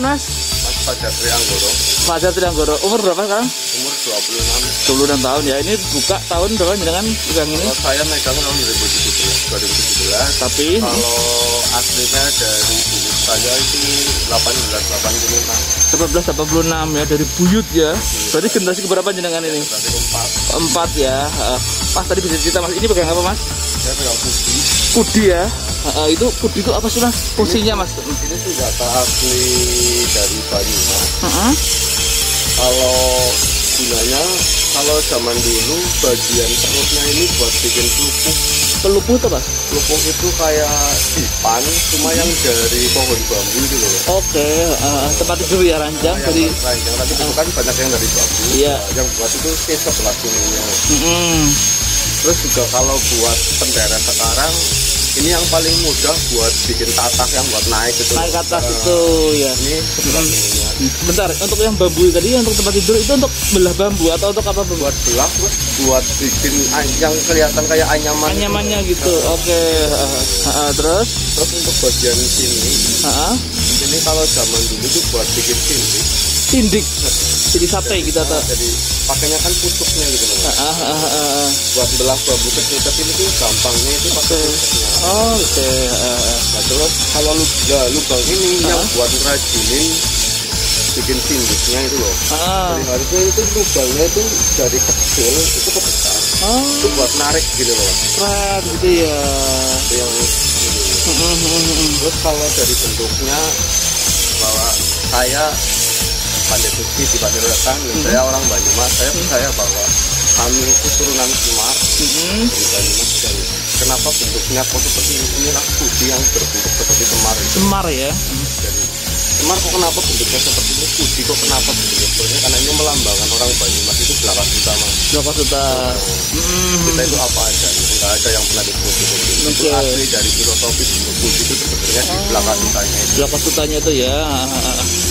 Mas? Mas Fajar Trianggoro. Fajar Trianggoro. Umur berapa sekarang? Umur 26. 26 tahun ya. Ini buka tahun berapa jenengan pegang ini? Kalau saya megang tahun 2017. Tapi kalau aslinya dari dulu saya itu 1886. 1886 ya, dari buyut ya. Berarti generasi keberapa jenengan ini? Berarti keempat. Keempat ya. Mas tadi bisa cerita Mas, ini pegang apa Mas? Saya pegang pudi. Pudi ya. Itu pudi itu apa sih Mas? Fungsinya Mas? Ini senjata asli dari Banyumas. Kalau gunanya, kalau zaman dulu bagian perutnya ini buat bikin pelupuk. Pelupuk itu Mas? Pelupuk itu kayak dipan, cuma yang dari pohon bambu itu loh. Oke, tempat tidur ya, ranjang Nah, dari ranjang, tapi itu kan banyak yang dari bambu. Iya. Yang buat itu kesep lah sininya. Terus juga kalau buat pendera sekarang, ini yang paling mudah buat bikin tatak yang buat naik itu. naik ke atas itu ya. Ini sebelah sininya. Bentar, untuk yang bambu tadi, untuk tempat tidur itu untuk belah bambu atau untuk apa? Buat belah, terus buat bikin yang kelihatan kayak anyaman. Anyamannya gitu. Oke. Terus Terus untuk bagian sini, ini kalau zaman dulu tuh buat bikin sindik. Jadi sate gitu atau? Jadi pakainya kan pucuknya gitu loh. Buat belah bambu kecil-kecil itu gampangnya itu pakai pucuknya. Oke. Nah, terus kalau lubang ini yang buat ngerajinin bikin sindiknya itu loh. Jadi harusnya itu lubangnya itu dari kecil itu ke besar. Itu buat narik gitu loh. Keren gitu ya. Itu yang ini. Terus kalau dari bentuknya, bahwa saya pandai besi di Panderotan, saya orang Banyumas, saya percaya bahwa kami itu turunan Semar dari Banyumas. Dan kenapa bentuknya kok seperti ini? Putih yang berbentuk seperti Semar itu. Semar ya. Jadi Semar kok kenapa bentuknya seperti ini? Putih kok kenapa bentuknya seperti ini? Karena ini melambangkan orang Banyumas itu belakang kita Mas. Berapa juta? Kita itu apa aja, nggak ada yang pernah disebut itu asli dari filosofi putih itu sebenarnya di belakang kitanya itu. Berapa jutanya itu ya?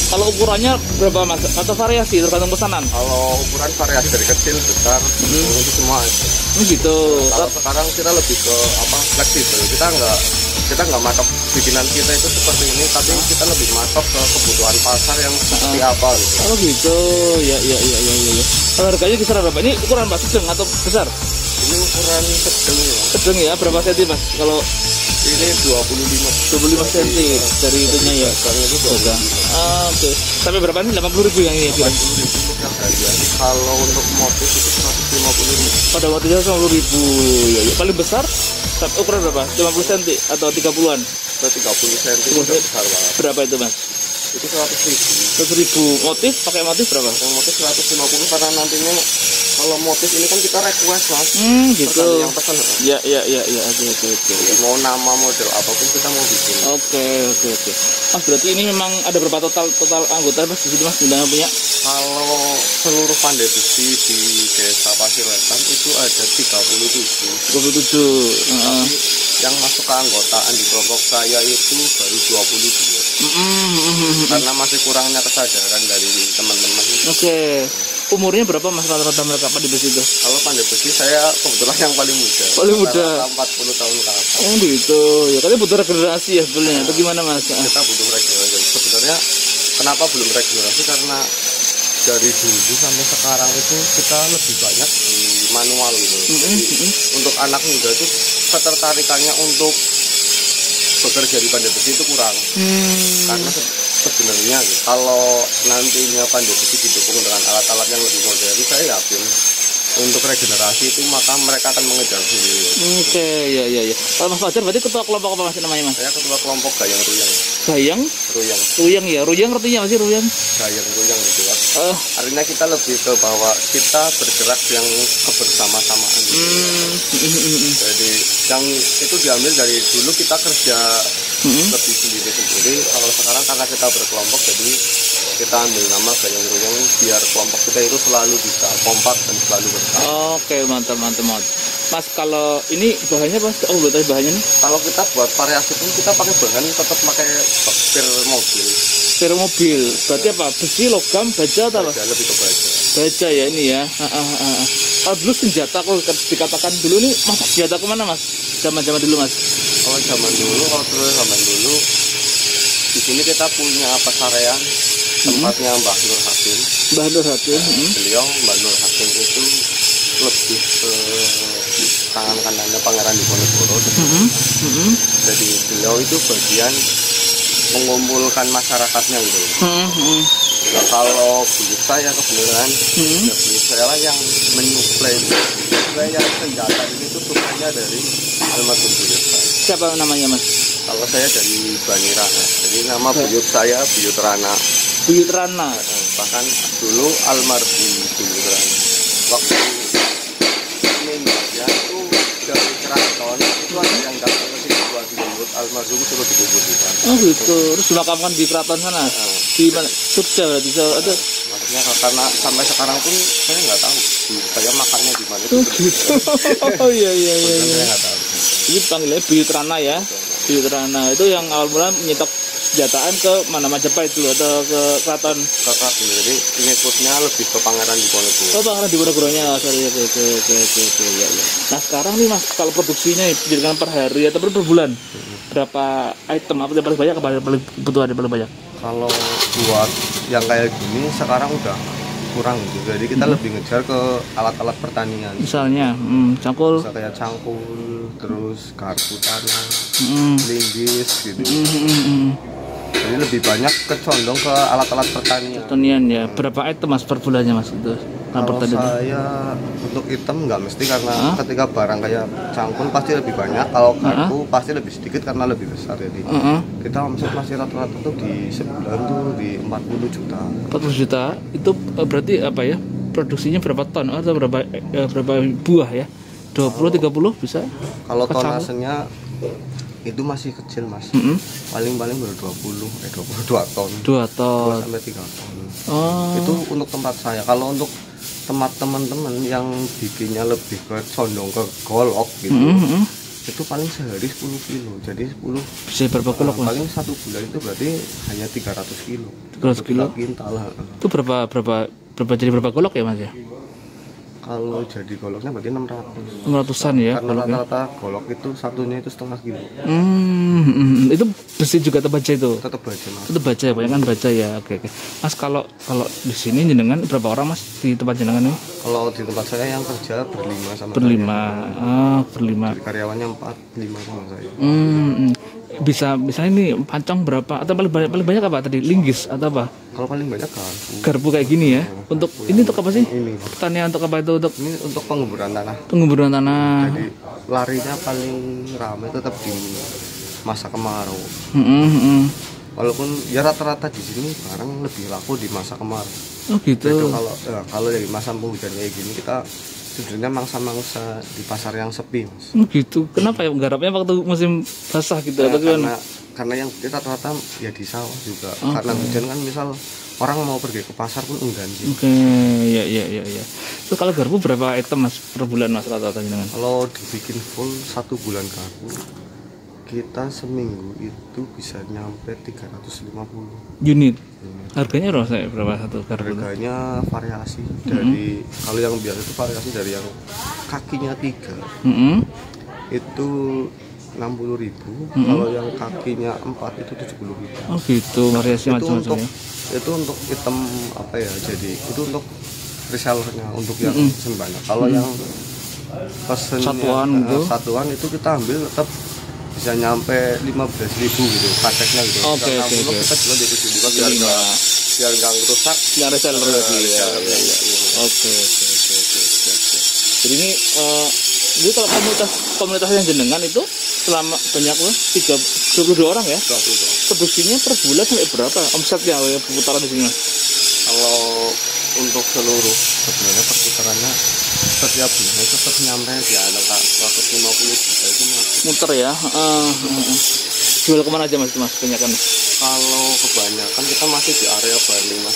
Kalau ukurannya berapa Mas? Atau variasi tergantung pesanan? Kalau ukuran variasi dari kecil besar itu semua ada. Gitu. Kalau sekarang kita lebih ke apa, fleksibel. Kita nggak matok bikinan kita itu seperti ini, tapi kita lebih matok ke kebutuhan pasar yang seperti apa gitu. Oh gitu. Ya. Kalau harganya kisaran berapa? Ini ukuran Mas sedang atau besar? Ini ukuran sedang ya. Sedang ya. Berapa senti Mas? Kalau ini 25 cm dari itunya ya. Harganya itu 25. Oke. Sampai berapa nih? 80.000 yang ini. 80.000 untuk yang harian. Kalau untuk motif itu 150.000. Pada waktu itu 150.000 ya. Paling besar ukuran berapa? 50 cm atau 30-an? 30 cm itu besar banget. Berapa itu Mas? Itu 100.000. 100.000. Motif pakai motif berapa? Yang motif 150 karena nantinya kalau motif ini kan kita request Mas. Gitu. Tergantung yang pesan. Ya. Oke. Mau nama model apapun kita mau bikin. Oke. Mas berarti ini memang ada berapa total anggota Mas di sini Mas undangan punya? Kalau seluruh pandai besi di Desa Pasiretan itu ada 37. 27. Tapi yang masuk ke anggotaan di kelompok saya itu baru 22. Karena masih kurangnya kesadaran dari teman-teman. Oke. Umurnya berapa Mas rata-rata mereka pandai besi itu? Kalau pandai besi saya kebetulan yang paling muda. Paling muda. 40 tahun ke atas. Oh gitu. Ya kalian butuh regenerasi ya sebenarnya. Bagaimana Mas? Kita butuh regenerasi. Sebenarnya kenapa belum regenerasi? Karena dari dulu sampai sekarang itu kita lebih banyak di manual gitu. Jadi untuk anak muda itu ketertarikannya untuk bekerja di pandai besi itu kurang. Karena sebenarnya kalau nantinya pandai besi didukung dengan alat-alat yang lebih modern, saya yakin untuk regenerasi itu maka mereka akan mengejar sendiri. Oke, ya. Kalau Mas Fajar berarti ketua kelompok apa Mas namanya Mas? Saya ketua kelompok Gayang Ruyang. Gayang? Ruyang ya. Ruyang artinya apa sih Ruyang? Gayang Ruyang gitu ya. Artinya kita lebih ke bahwa kita bergerak yang kebersama-samaan. Jadi yang itu diambil dari dulu kita kerja lebih sendiri. Kalau sekarang karena kita berkelompok, jadi kita ambil nama Gayang Ruyang biar kelompok kita itu selalu bisa kompak dan selalu bersama. Oke, mantap. Mas, kalau ini bahannya Mas? Oh, betul bahannya nih. Kalau kita buat variasi pun kita pakai bahan tetap pakai pir mobil. Pir mobil. Berarti apa? Besi, logam, baja atau apa? Baja, lebih ke baja. Baja ya ini ya. Kalau dulu senjata, kalau dikatakan dulu nih, masak senjata kemana Mas? Zaman dulu Mas? Kalau zaman dulu di sini kita punya pasarean tempatnya Mbah Nur Hakim. Mbah Nur Hakim. Beliau Mbah Nur Hakim itu lebih ke tangan kanannya Pangeran Diponegoro. Jadi beliau itu bagian mengumpulkan masyarakatnya gitu. Nah, kalau buyut saya kebenaran, ya buyut saya lah yang menyuplai. Saya yang senjata ini tuh sukanya dari almarhum buyut saya. Siapa namanya Mas? Kalau saya dari Bani Rana, jadi nama buyut saya Buyut Rana. Buyut Rana. Bahkan dulu almarhum Buyut Rana. Waktu meninggalnya itu dari keraton itu ada yang datang ke sini buat dijemput almarhum suruh dikubur di sana. Oh gitu. Terus dimakamkan di keraton sana. Di mana? Jogja berarti. Ada. Maksudnya karena sampai sekarang pun saya nggak tahu saya makannya di mana. Oh gitu. Oh iya. Saya nggak tahu. Ini panggilnya Buyut Rana ya. Buyut Rana itu yang awal mula menyetok senjataan ke mana Majapahit dulu atau ke keraton. Kakak jadi pengikutnya lebih ke Pangeran Diponegoro. Oh Pangeran Diponegoronya. Sorry. Ya. Nah sekarang nih Mas, kalau produksinya dijadikan per hari atau per bulan, berapa item apa yang paling banyak, apa yang paling kebutuhan yang paling banyak? Kalau buat yang kayak gini sekarang udah kurang gitu. Jadi kita lebih ngejar ke alat-alat pertanian. Misalnya cangkul. Bisa kayak cangkul, terus garpu tanah, linggis gitu. Jadi lebih banyak kecondong ke alat-alat pertanian. Pertanian ya. Berapa item Mas per bulannya Mas itu? Kalau saya untuk item nggak mesti karena ketika barang kayak cangkul pasti lebih banyak. Kalau garpu pasti lebih sedikit karena lebih besar. Jadi kita omset masih rata-rata tuh di sebulan tuh di 40 juta. 40 juta itu berarti apa ya? Produksinya berapa ton atau berapa buah ya? 20-30 bisa? Kalau tonasenya itu masih kecil Mas. Paling baru 22 ton. 2 ton. 2 sampai 3 ton. Oh. Itu untuk tempat saya. Kalau untuk tempat teman-teman yang bikinnya lebih ke condong ke golok gitu. Itu paling sehari 10 kilo. Jadi 10 bisa berapa kilo Mas? Paling 1 bulan itu berarti hanya 300 kilo. 300 kilo. Kintal. Itu berapa jadi berapa golok ya Mas ya? Kalau jadi goloknya berarti 600. 600-an ya. Karena rata-rata golok itu satunya itu setengah kilo. Itu besi juga atau baja itu? Tetap baja Mas. Tetap baja, banyak kan baja ya. Oke. Mas kalau di sini jenengan berapa orang Mas di tempat jenengan ini? Kalau di tempat saya yang kerja berlima sama berlima. Berlima. Jadi karyawannya 4-5 sama saya. Bisa ini pancong berapa atau paling banyak apa tadi, linggis atau apa? Kalau paling banyak garpu kayak gini ya. Untuk ini untuk apa sih? Pertanian untuk apa itu? Ini untuk pengemburan tanah. Pengemburan tanah. Jadi larinya paling ramai tetap di masa kemarau. Walaupun ya rata-rata di sini barang lebih laku di masa kemarau. Oh gitu. Itu kalau dari masa penghujan kayak gini kita sebenarnya mangsa-mangsa di pasar yang sepi Mas. Oh gitu. Kenapa ya garapnya waktu musim basah gitu atau gimana? Karena yang rata-rata ya di sawah juga. Karena hujan kan misal orang mau pergi ke pasar pun enggan gitu. Oke, ya. Terus kalau garpu berapa item Mas per bulan Mas rata-rata dengan? Kalau dibikin full 1 bulan garpu kita seminggu itu bisa nyampe 350 unit. Harganya berapa satu garpu? Harganya variasi dari kalau yang biasa itu variasi dari yang kakinya 3 itu 60.000, kalau yang kakinya 4 itu 70.000. Oh gitu, variasi macam-macam ya. Itu untuk item apa ya? Jadi itu untuk resellernya, untuk yang banyak. Kalau yang pesennya satuan itu kita ambil tetap bisa nyampe 15.000 gitu pajaknya gitu. Oke. Kita jual di 7.000 biar nggak rusak. Yang reseller lagi ya. Oke. Jadi ini kalau komunitas yang jenengan itu selama banyak 22 orang ya. 22. Produksinya per bulan sampai berapa? Omsetnya ya perputaran di sini Mas? Kalau untuk seluruh sebenarnya perputarannya setiap bulan tetap nyampe di angka 150 juta itu Mas. Muter ya. Jual kemana aja Mas kebanyakan? Kalau kebanyakan kita masih di area Bali Mas.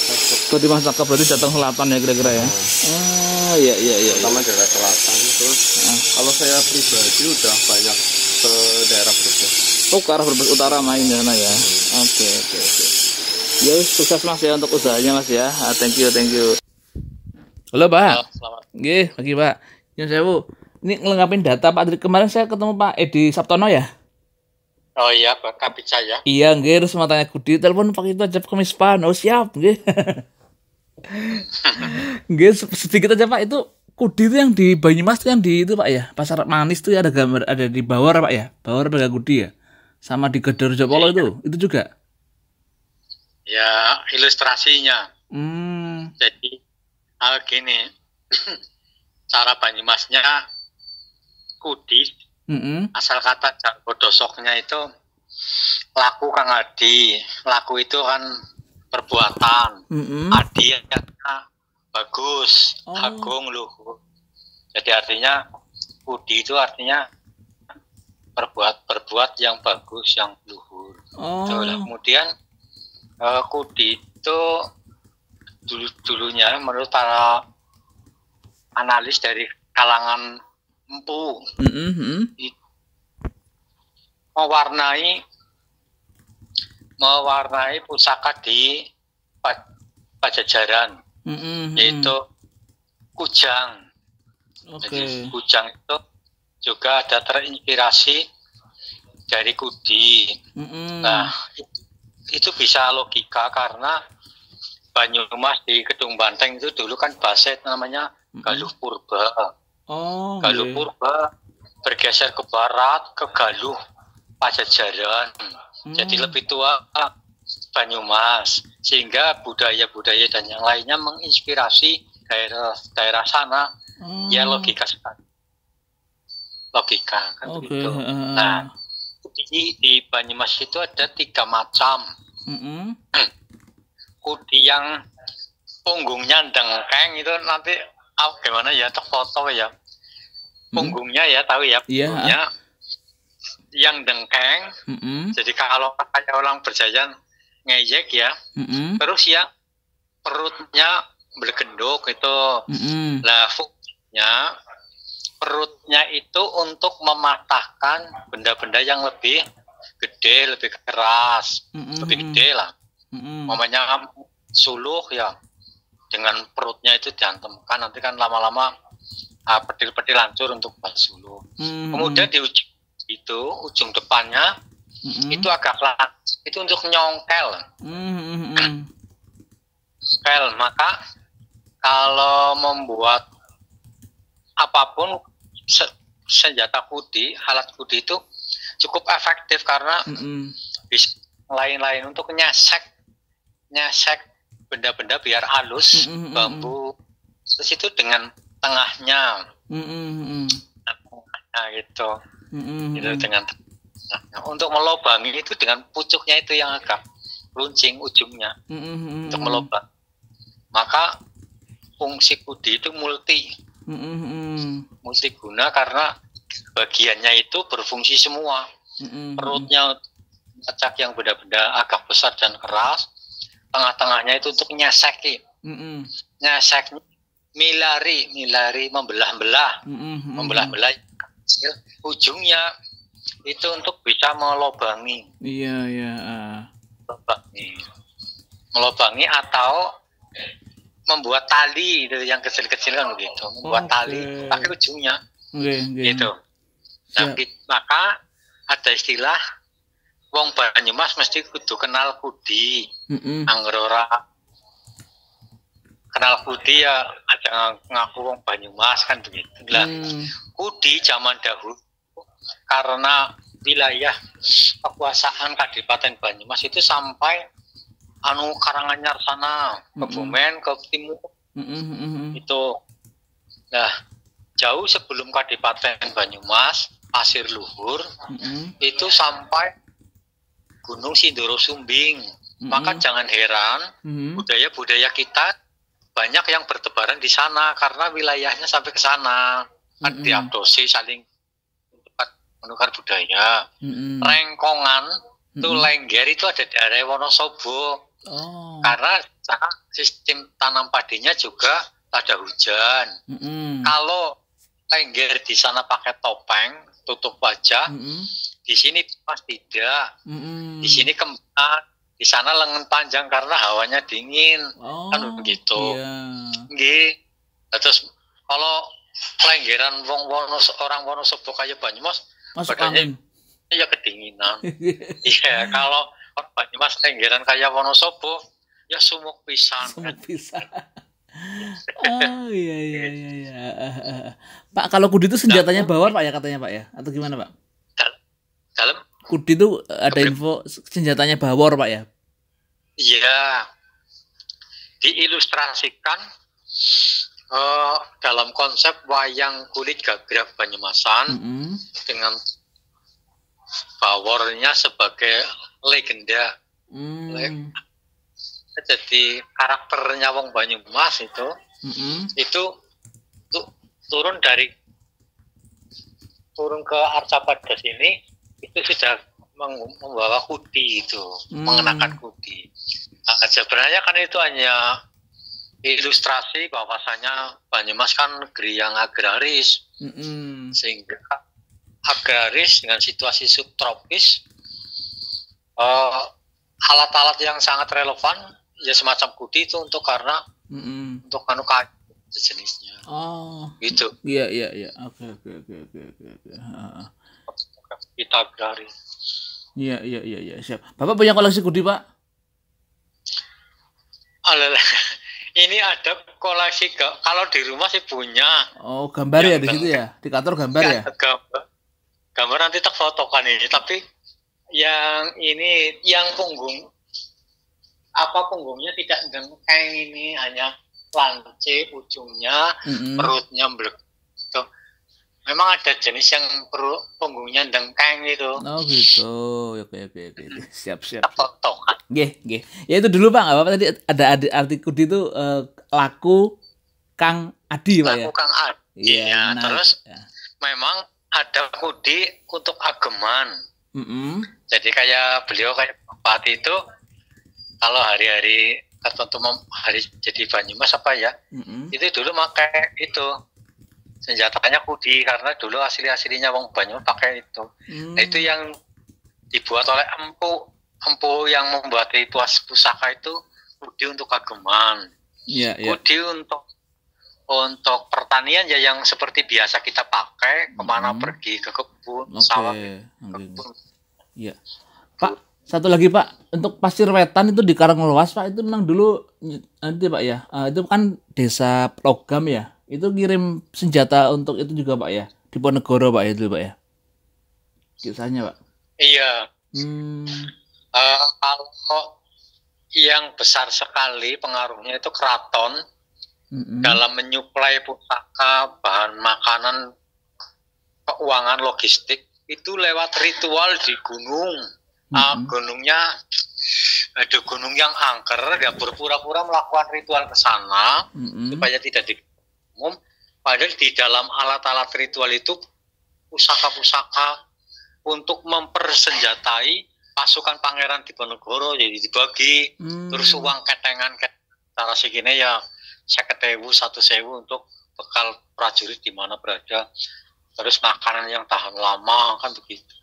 Berarti Mas Naka berarti datang selatan ya kira-kira ya? Iya. Pertama daerah selatan, terus kalau saya pribadi udah banyak ke daerah Brebes. Oh ke arah Brebes Utara main di sana ya? Oke. Ya sukses Mas ya untuk usahanya Mas ya. Thank you. Halo Pak. Selamat. Nggih, pagi Pak. Nyun sewu. Ini ngelengkapin data Pak. Kemarin saya ketemu Pak Edi Saptono ya? Oh iya, Pak Kapita ya. Iya, nggih, terus matanya Kudi telepon Pak itu aja Kemis Pan. Oh, siap, nggih. Nggih, sedikit aja Pak, itu Kudi itu yang di Banyumas itu yang di itu Pak ya. Pasar Manis tuh ya ada gambar ada di Bawor Pak ya. Bawor ada Kudi ya. Sama di Gedorjopolo itu juga. Ya, ilustrasinya. Hmm. Jadi gini, cara Banyumasnya Kudi, asal kata Jarwo Dosoknya itu laku Kang Adi. Laku itu kan perbuatan. Adi artinya bagus, agung, luhur. Jadi artinya Kudi itu artinya berbuat yang bagus, yang luhur. Kemudian Kudi itu dulunya menurut para analis dari kalangan empu mewarnai pusaka di Pajajaran, yaitu kujang. Jadi kujang itu juga ada terinspirasi dari Kudi. Nah, itu bisa logika karena Banyumas di Kedung Banteng itu dulu kan Baset namanya Galuh Purba. Galuh Purba bergeser ke barat ke Galuh Pajajaran. Jadi lebih tua Banyumas, sehingga budaya-budaya dan yang lainnya menginspirasi daerah sana. Ya logika sekali. Logika kan begitu. Nah, di Banyumas itu ada 3 macam. Kudi yang punggungnya dengkeng itu nanti gimana ya, terfoto ya. Punggungnya ya tahu ya, punggungnya yang dengkeng. Jadi kalau kayak orang berjalan ngejek ya. Terus ya perutnya bergenduk itu. Lah fungsinya perutnya itu untuk mematahkan benda-benda yang lebih gede, lebih keras, lebih gede lah. Namanya suluh ya, dengan perutnya itu dihantamkan, nanti kan lama-lama pedil-pedil hancur untuk buat suluh. Kemudian di ujung depannya itu agak lancip, itu untuk nyongkel. Maka kalau membuat apapun senjata Kudi, alat Kudi itu cukup efektif karena bisa lain-lain untuk nyesek benda-benda biar halus, bambu. Terus itu dengan tengahnya, gitu. Itu dengan tengahnya. Untuk melobangi itu dengan pucuknya itu yang agak runcing ujungnya, untuk melobang. Maka fungsi Kudi itu multiguna karena bagiannya itu berfungsi semua. Perutnya acak yang benda-benda agak besar dan keras, tengah-tengahnya itu untuk nyesek, milari membelah-belah, ujungnya itu untuk bisa melobangi. Melobangi atau membuat tali itu yang kecil-kecil kan begitu, membuat tali pakai ujungnya, gitu. Nah, maka ada istilah wong Banyumas mesti kudu kenal Kudi. Angger ora kenal Kudi ya ada ngaku wong Banyumas kan begitu. Lah Kudi zaman dahulu karena wilayah kekuasaan Kadipaten Banyumas itu sampai Karanganyar sana, Kebumen, ke timur. Itu. Nah, jauh sebelum Kadipaten Banyumas, Pasir Luhur itu sampai Gunung Sindoro Sumbing. Maka jangan heran budaya-budaya kita banyak yang bertebaran di sana karena wilayahnya sampai ke sana. Kan diadopsi saling menukar budaya. Rengkongan itu Lengger itu ada di area Wonosobo. Karena sistem tanam padinya juga ada hujan. Kalau Lengger di sana pakai topeng, tutup wajah, di sini pas tidak. Di sini kembang, di sana lengan panjang karena hawanya dingin. Kan begitu. Terus kalau Lenggeran orang Wonosobo kayak Banyumas, badannya ya kedingin. dominan. Iya, kalau orang Banyumas lenggeran kayak Wonosobo, ya sumuk pisan. Semut bisa. Oh iya iya iya iya. Pak, kalau Kudi itu senjatanya bawor Pak ya katanya Pak ya? Atau gimana Pak? Dalam Kudi itu ada info senjatanya bawor Pak ya? iya diilustrasikan dalam konsep wayang kulit gagrak Banyumasan dengan bawornya sebagai legenda. Jadi karakternya wong Banyumas itu turun ke Arcapada sini itu sudah membawa kudi itu, mengenakan kudi. Nah, sebenarnya kan itu hanya ilustrasi bahwasanya Banyumas kan negeri yang agraris, sehingga agraris dengan situasi subtropis, alat-alat yang sangat relevan ya semacam kudi itu untuk karena untuk kayu sejenisnya. Oh. Gitu. Iya iya iya. Oke. Kita agraris. Iya siap. Bapak punya koleksi kudi Pak? Alah, ini ada koleksi kalau di rumah sih punya. Oh, gambar ya di situ ya? Di kantor gambar ya? Gambar nanti tak fotokan ini, tapi yang ini yang punggungnya tidak dengkeng, ini hanya lance ujungnya, perutnya blek. Memang ada jenis yang punggungnya dengkeng itu. Oh gitu. Oke. Siap. Fotokan. Nggih. Ya itu dulu Pak, enggak apa-apa tadi ada arti kudi itu laku Kang Adi Pak ya. Laku Kang Adi. Iya, terus ya. Memang ada kudi untuk ageman. Jadi kayak beliau kayak Bupati itu kalau hari-hari tertentu hari jadi Banyumas apa ya, itu dulu pakai itu senjatanya kudi karena dulu asli-aslinya wong Banyumas pakai itu. Nah, itu yang dibuat oleh empu yang membuat pusaka itu kudi untuk ageman. Kudi untuk pertanian ya yang seperti biasa kita pakai kemana pergi ke kebun, sawah, kebun. Iya. Pak, satu lagi Pak, untuk Pasir Wetan itu di Karanglewas Pak, itu memang dulu nanti Pak ya, itu kan desa Logam ya, itu kirim senjata untuk itu juga Pak ya, di Ponegoro Pak itu Pak ya, kisahnya Pak. Iya. Kalau yang besar sekali pengaruhnya itu keraton dalam menyuplai pusaka, bahan makanan, keuangan, logistik itu lewat ritual di gunung. Gunungnya ada gunung yang angker, dia berpura-pura melakukan ritual ke sana supaya tidak diumum. Padahal di dalam alat-alat ritual itu pusaka-pusaka untuk mempersenjatai pasukan pangeran Diponegoro, jadi dibagi. Terus uang ketengan cara segini ya 50.000, 1.000 untuk bekal prajurit di mana berada. Terus makanan yang tahan lama kan begitu.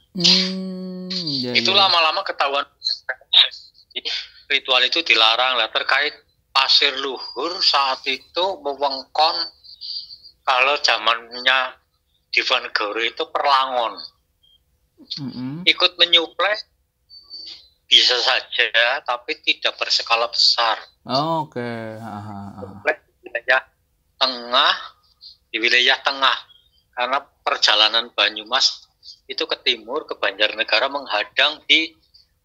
Itu lama-lama ketahuan. Jadi, ritual itu dilarang lah. Terkait pasir luhur saat itu wewengkon kalau zamannya Diponegoro itu Perlangon. Ikut menyuplai bisa saja, tapi tidak berskala besar. Oke. Di wilayah tengah, karena perjalanan Banyumas itu ke timur ke Banjarnegara menghadang di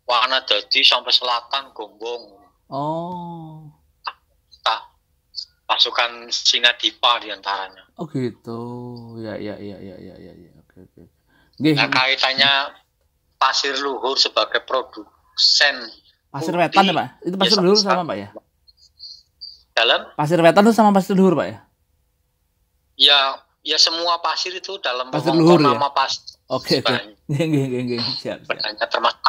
Wanadadi sampai selatan Gombong. Pasukan Sinadipa diantaranya. Oh gitu. Ya. Oke. Nah, kaitannya pasir luhur sebagai produsen Pasir Wetan ya Pak? Itu pasir luhur sama Pak ya? Dalam? Pasir Wetan itu sama pasir luhur Pak ya? Ya semua pasir itu dalam pasir luhur ya? Nama pasir. Oke. Geng. Siap. Sebenarnya termasuk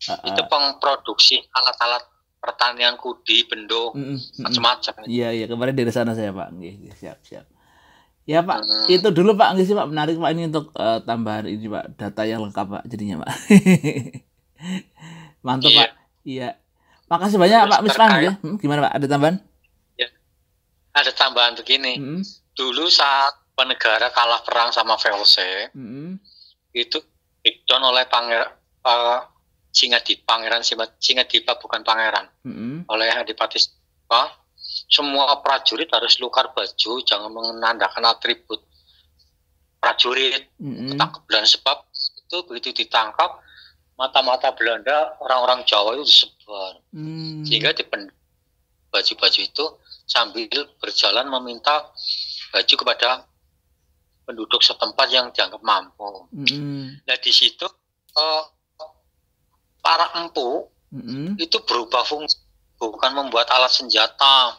itu pengproduksi alat-alat pertanian kudi, bendung, macam-macam. Iya, kemarin dari sana saya Pak. Siap. Ya Pak, itu dulu Pak, nggak sih Pak, menarik Pak ini untuk tambahan ini Pak, data yang lengkap Pak jadinya Pak. Mantap Pak. Iya. Makasih banyak Pak Mispan ya. Gimana Pak? Ada tambahan? Ya. Ada tambahan begini. Dulu saat negara kalah perang sama VOC, itu Breakdown oleh Pangeran Singadipa bukan pangeran. Oleh Adipati Sipa, semua prajurit harus lukar baju, jangan menandakan atribut prajurit. Ketangkep Belanda, sebab itu begitu ditangkap mata-mata Belanda, orang-orang Jawa itu disebar. Sehingga di baju-baju itu sambil berjalan meminta baju kepada penduduk setempat yang dianggap mampu. Nah di situ para empu itu berubah fungsi, bukan membuat alat senjata,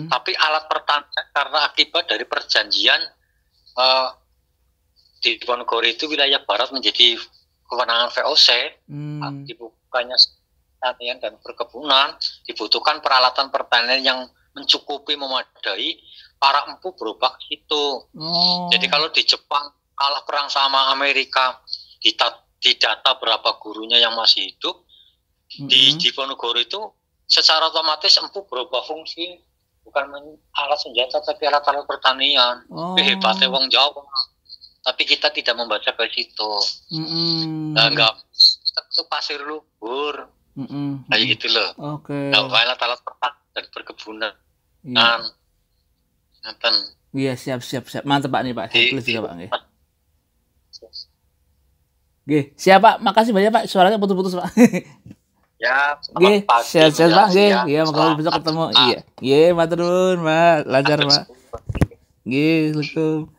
tapi alat pertanian, karena akibat dari perjanjian di Diponegoro itu wilayah barat menjadi kewenangan VOC. Dibukanya pertanian dan perkebunan, dibutuhkan peralatan pertanian yang mencukupi, memadai. Para empu berubah ke situ. Jadi kalau di Jepang kalah perang sama Amerika, didata berapa gurunya yang masih hidup. Di Diponegoro itu secara otomatis empu berubah fungsi, bukan alat senjata tapi alat-alat pertanian. Hebatnya wong Jawa. Tapi kita tidak membaca ke situ. Nah, enggak itu pasir luhur. Kayak gitu loh. Nah, alat-alat pertanian dan perkebunan. Iya, siap. Mantap Pak nih Pak. Tulis juga Pak nggih. Nggih, siap Pak. Makasih banyak Pak. Suaranya putus-putus Pak. Ya, nggih, sehat-sehat Pak nggih. Iya, moga besok ketemu. Iya. Nggih, matur nuwun Pak. Lancar Pak. Nggih, Assalamualaikum.